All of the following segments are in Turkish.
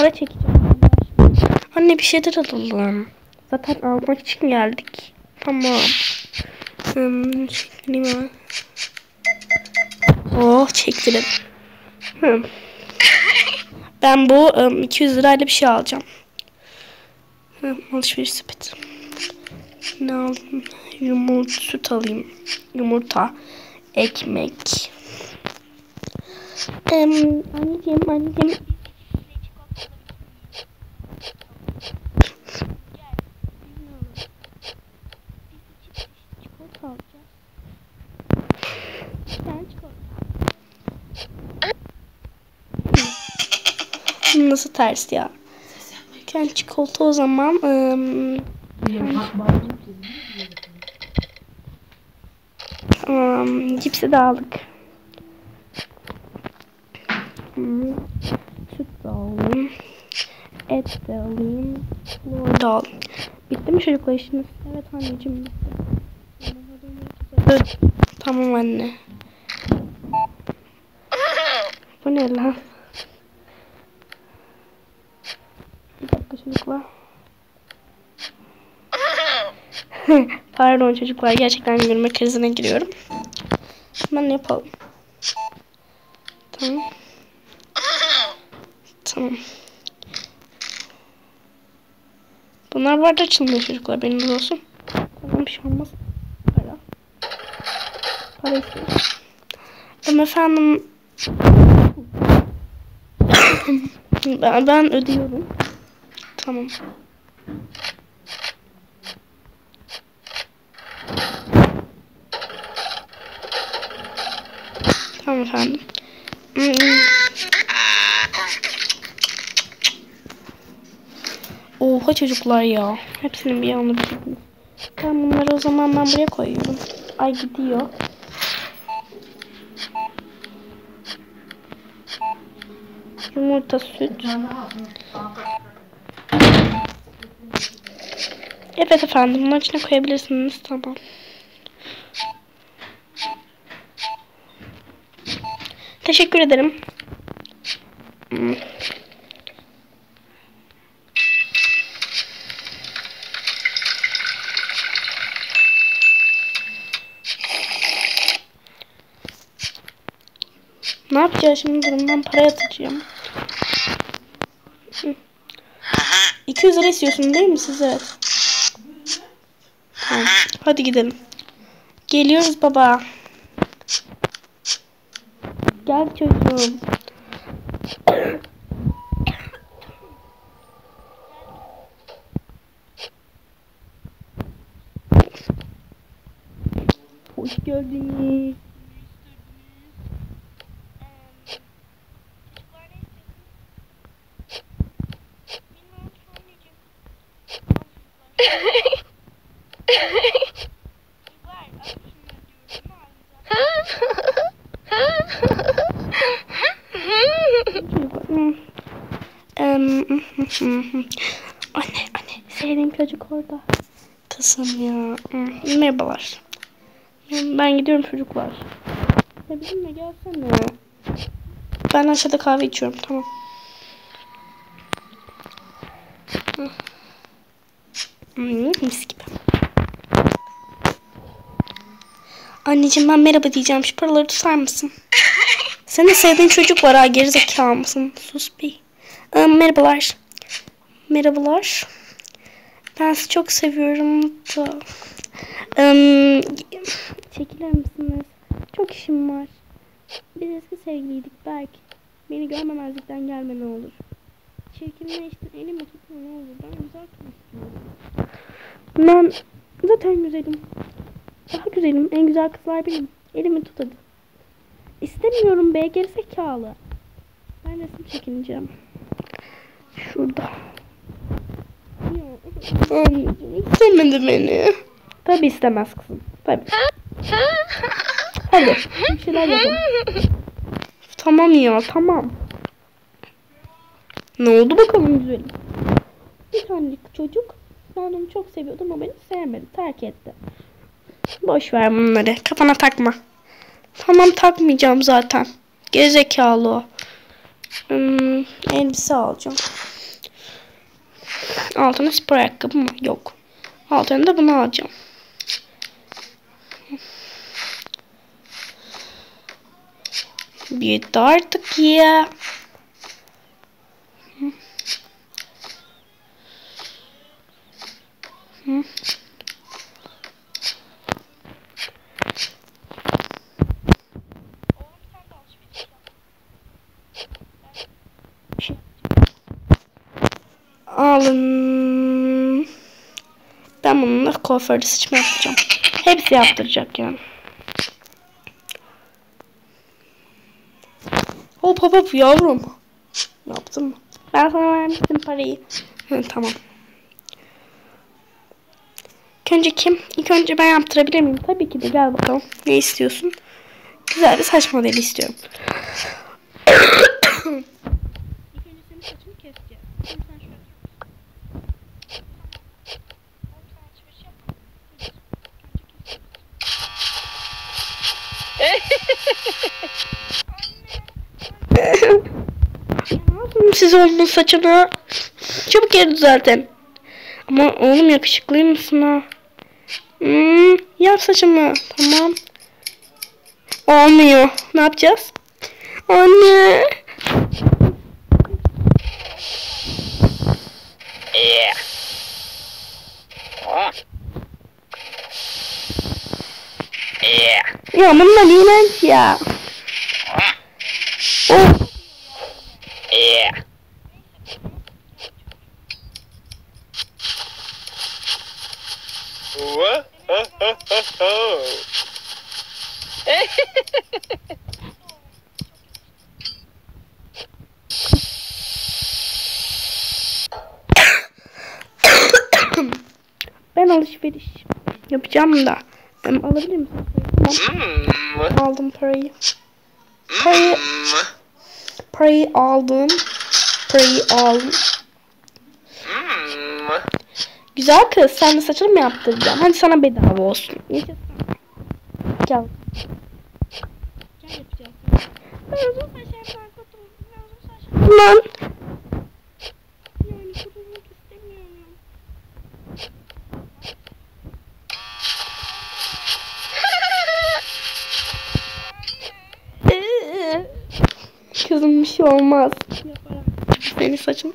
para çekeceğim. Anne bir şeyler alalım. Zaten almak için geldik. Tamam. Oh çektirim. Ben bu 200 lirayla bir şey alacağım. Alışveriş sepeti. Ne aldım? Yumurta, süt alayım. Yumurta, ekmek. Anneciğim. Nasıl ters ya? Kendi çikolata o zaman. Tamam. Cipsi de aldık. Süt de alayım. Et de alayım. Lor da alayım. Bitti mi çocuklar işiniz? Evet anneciğim bitti. Tamam anne. Bu ne lan? Bir dakika çocuklar. Pardon çocuklar, gerçekten gülme krizine giriyorum. Hemen yapalım. Tamam. Bunlar vardı açılmıyor çocuklar, benim olsun. Tamam, bir şey olmaz. Para istiyor. Efendim. ben ödüyorum. Tamam. Tamam efendim. Oha çocuklar ya. Hepsinin bir yanını bitirdiniz. Tamam, bunları o zaman ben buraya koyuyorum. Ay gidiyor. Yumurta, süt. Evet efendim, bunun içine koyabilirsiniz. Tamam. Teşekkür ederim. Ne yapacağız şimdi? Durumdan para yatıracağım. 200 lira istiyorsun değil mi siz? Evet. Tamam. Hadi gidelim. Geliyoruz baba. Gel çocuğum. Hoş geldiniz. Anne sevdiğim çocuk orada. Kızım ya. Merhabalar. Ben gidiyorum çocuklar. Ya bizimle gelsene. Ben aşağıda kahve içiyorum, tamam. Mis gibi. Anneciğim ben merhaba diyeceğim. Şu paraları tutar mısın? Senin sevdiğin çocuk var ha, gerizekalı mısın? Sus bir. Merhabalar. Merhabalar. Ben sizi çok seviyorum da. Çekilir misiniz? Çok işim var. Biz eski sevgiliydik belki. Beni görmemezlikten gelme ne olur. Çirkinleştin, elimi tutma ne olur. Ben güzel kız istiyorum. Ben zaten güzelim. Daha güzelim. En güzel kızlar benim. Elimi tut hadi. İstemiyorum be, gerizekalı. Ben resim çekineceğim. Şurada. İstemedi beni. Tabi istemez kızım. Tabi. Hadi bir şeyler yapalım. Tamam ya, tamam. Ne oldu bakalım güzelim? Bir tanelik çocuk. Ben onu çok seviyordum ama beni sevmedi. Terk etti. Boş ver bunları. Kafana takma. Tamam, takmayacağım zaten. Gerizekalı o. Elbise alacağım. Altına spor ayakkabı mı? Yok. Altına da bunu alacağım. Büyüdü artık ya. Alın. Ben bununla kuaförde saçımı yapacağım. Hepsi yaptıracak yani. Hop hop hop yavrum. Yaptın mı? Ben sana vermiştim parayı. Hı, tamam. İlk önce kim? İlk önce ben yaptırabilir miyim? Tabii ki de, gel bakalım. Ne istiyorsun? Güzel bir saç modeli istiyorum. İlk önce senin saçını keseceğiz. Şimdi sen şöyle. Siz oğlumun saçını çabuk geri düzeltin. Ama oğlum yakışıklı mısın ha? Yap saçımı. Tamam. Olmuyor. Ne yapacağız? Anne. Ya bunlar iğrenç ya. Oh. Ben alışveriş yapacağım da. Ben alabilir misin? Tamam. Aldım parayı. Parayı aldım. Güzel kız, sen de saçını mı yaptıracaksın? Hadi sana bedava olsun. Gel. Gel yapacağız. Ben uzun saç yapmak istiyorum. Lan. Yani kurulmak istemiyorum. Kızım bir şey olmaz. Senin saçın.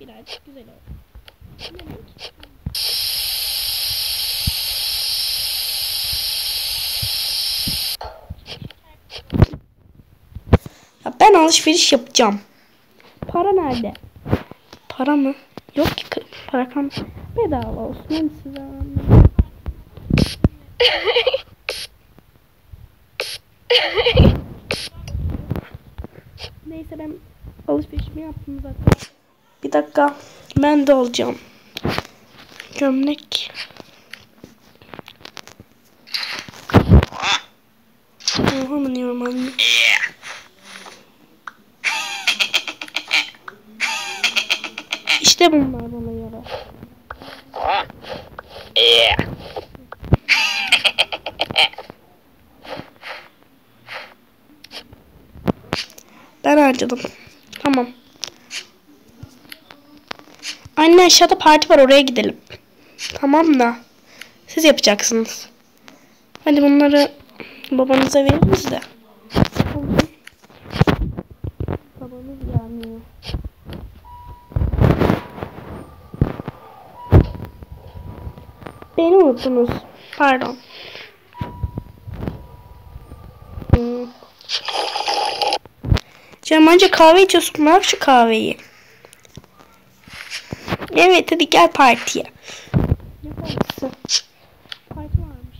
Birazcık güzel oldu. Ya ben alışveriş yapacağım. Para nerede? Para mı? Yok ki para kalmış. Bedava olsun. Hadi size Neyse ben alışverişimi yaptım zaten. Bir dakika. Ben de alacağım. Gömlek. Oha mı diyorum anne? İşte bunlar bana yarar. Ben harcadım. Tamam. Anne aşağıda parti var, oraya gidelim. Tamam da. Siz yapacaksınız. Hadi bunları babanıza veririz de. Babanız gelmiyor. Beni unuttunuz. Pardon. Canım önce kahve içiyorsun. Bırak şu kahveyi. Evet hadi gel partiye. Ne partisi? Parti varmış.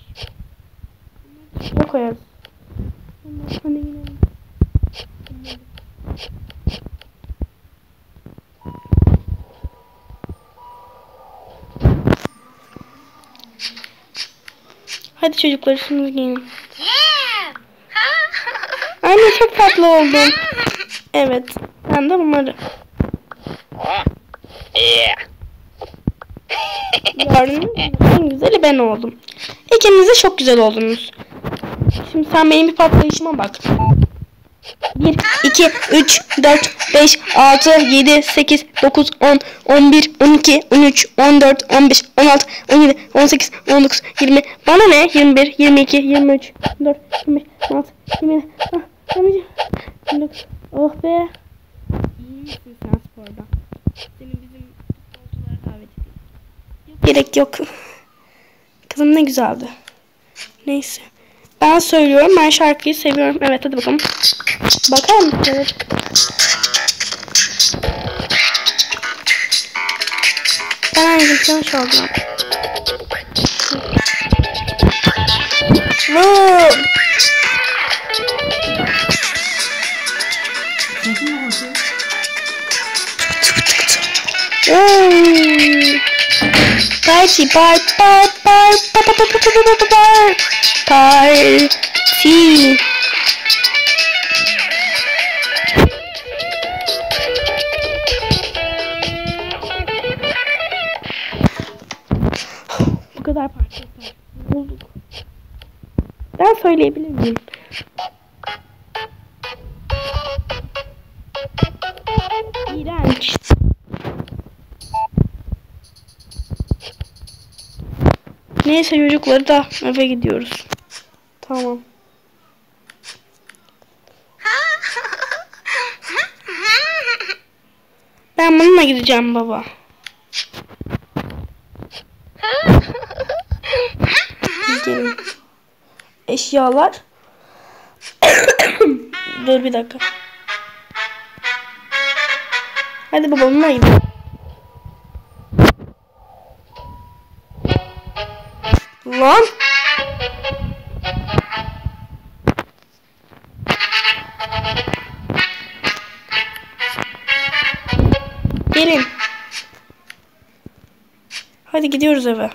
Ne koyarız? Hadi gidelim. Hadi çocuklar üstünüzü giyin. Anne çok tatlı oldun. Evet. Ben de bunları. Gördünüz mü? En güzeli ben oldum. İkiniz de çok güzel oldunuz. Şimdi sen benim bir patlayışıma bak. 1, 2, 3, 4, 5, 6, 7, 8, 9, 10, 11, 12, 13, 14, 15, 16, 17, 18, 19, 20. Bana ne? 21, 22, 23, 24, 25, 26, 27. Ah, 29. Oh be. İyi misin sen sporda? Senin bizim futbolculara davet edeyim. Gerek yok. Kızım ne güzeldi. Neyse. Ben söylüyorum. Ben şarkıyı seviyorum. Evet hadi bakalım. Bakar mısın? Evet. Ben hangisini çalacağım? Vuu! Party, party. Bu kadar parti yeter. Bulduk. Ben söyleyebilir miyim? İğrenç. Neyse çocukları da eve gidiyoruz. Tamam. Ben bununla gideceğim baba. Gidelim. Eşyalar. Dur bir dakika. Hadi baba bununla gidelim. Lan. Gelin. Hadi gidiyoruz eve.